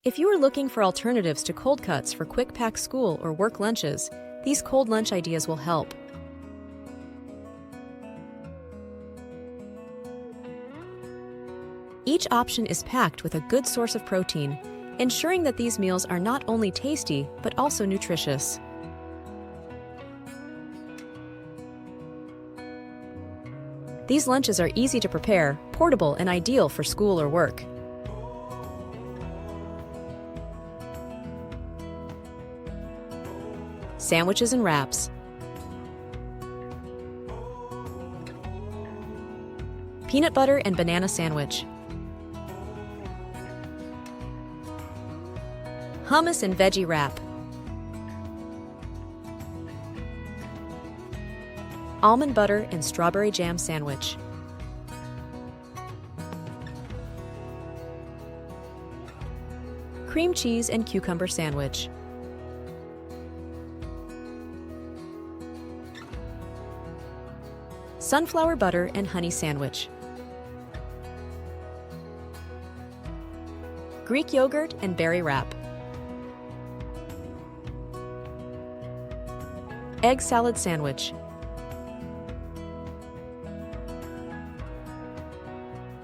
If you are looking for alternatives to cold cuts for quick pack school or work lunches, these cold lunch ideas will help. Each option is packed with a good source of protein, ensuring that these meals are not only tasty but also nutritious. These lunches are easy to prepare, portable, and ideal for school or work. Sandwiches and wraps. Peanut butter and banana sandwich. Hummus and veggie wrap. Almond butter and strawberry jam sandwich. Cream cheese and cucumber sandwich. Sunflower butter and honey sandwich. Greek yogurt and berry wrap. Egg salad sandwich.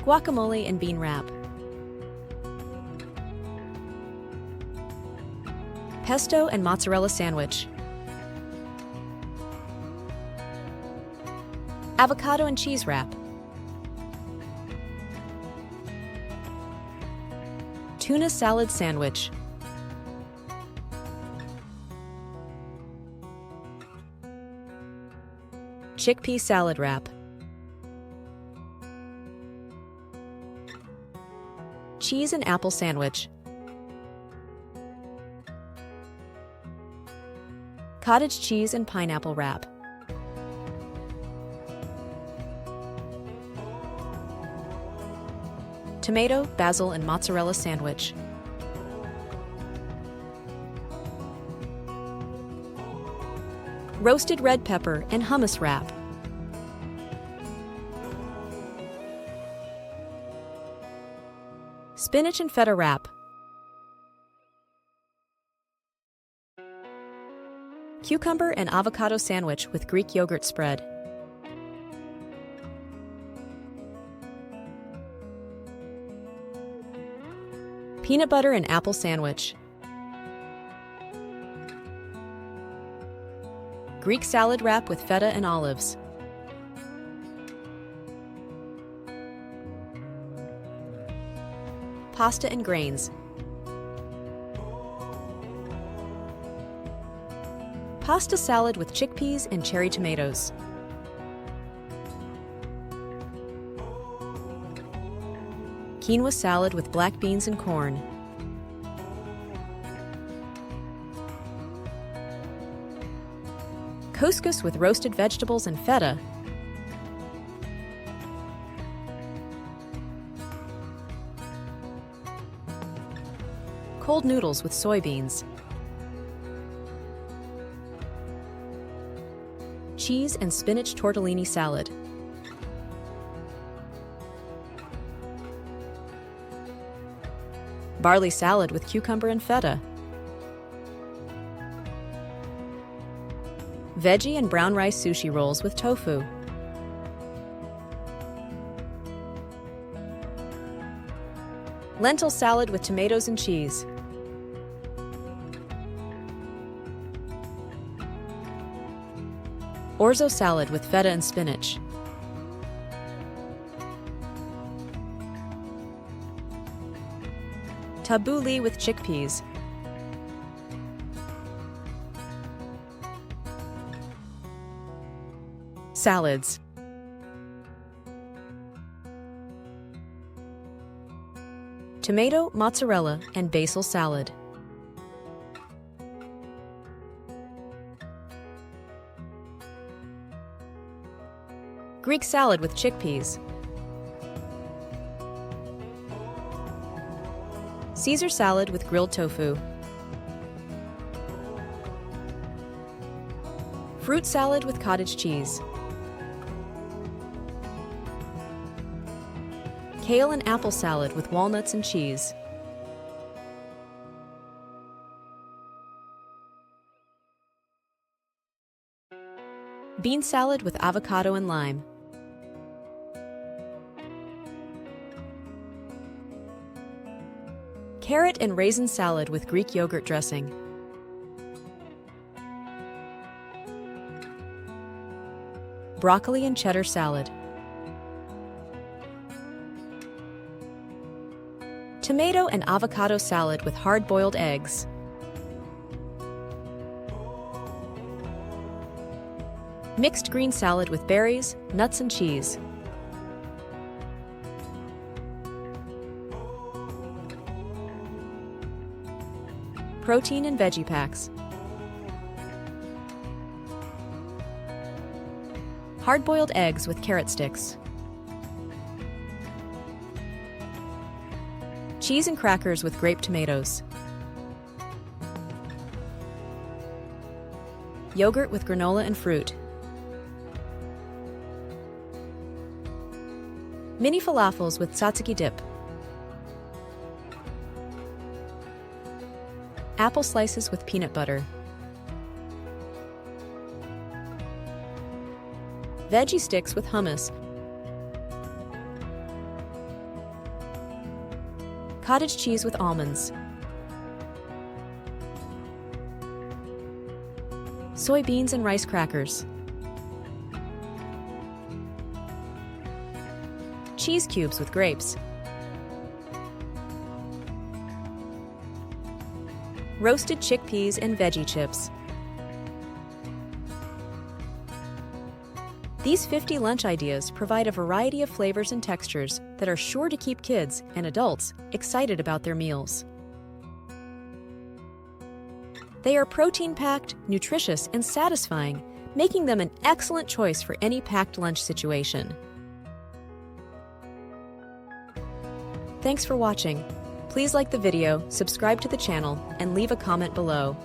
Guacamole and bean wrap. Pesto and mozzarella sandwich. Avocado and cheese wrap. Tuna salad sandwich. Chickpea salad wrap. Cheese and apple sandwich. Cottage cheese and pineapple wrap. Tomato, basil, and mozzarella sandwich. Roasted red pepper and hummus wrap. Spinach and feta wrap. Cucumber and avocado sandwich with Greek yogurt spread. Peanut butter and apple sandwich. Greek salad wrap with feta and olives. Pasta and grains. Pasta salad with chickpeas and cherry tomatoes. Quinoa salad with black beans and corn. Couscous with roasted vegetables and feta. Cold noodles with soybeans. Cheese and spinach tortellini salad. Barley salad with cucumber and feta. Veggie and brown rice sushi rolls with tofu. Lentil salad with tomatoes and cheese. Orzo salad with feta and spinach. Tabbouleh with chickpeas. Salads. Tomato, mozzarella, and basil salad. Greek salad with chickpeas. Caesar salad with grilled tofu. Fruit salad with cottage cheese. Kale and apple salad with walnuts and cheese. Bean salad with avocado and lime. Carrot and raisin salad with Greek yogurt dressing. Broccoli and cheddar salad. Tomato and avocado salad with hard-boiled eggs. Mixed green salad with berries, nuts, and cheese. Protein and veggie packs. Hard-boiled eggs with carrot sticks. Cheese and crackers with grape tomatoes. Yogurt with granola and fruit. Mini falafels with tzatziki dip. Apple slices with peanut butter. Veggie sticks with hummus. Cottage cheese with almonds. Soybeans and rice crackers. Cheese cubes with grapes. Roasted chickpeas and veggie chips. These 50 lunch ideas provide a variety of flavors and textures that are sure to keep kids and adults excited about their meals. They are protein-packed, nutritious, and satisfying, making them an excellent choice for any packed lunch situation. Thanks for watching. Please like the video, subscribe to the channel, and leave a comment below.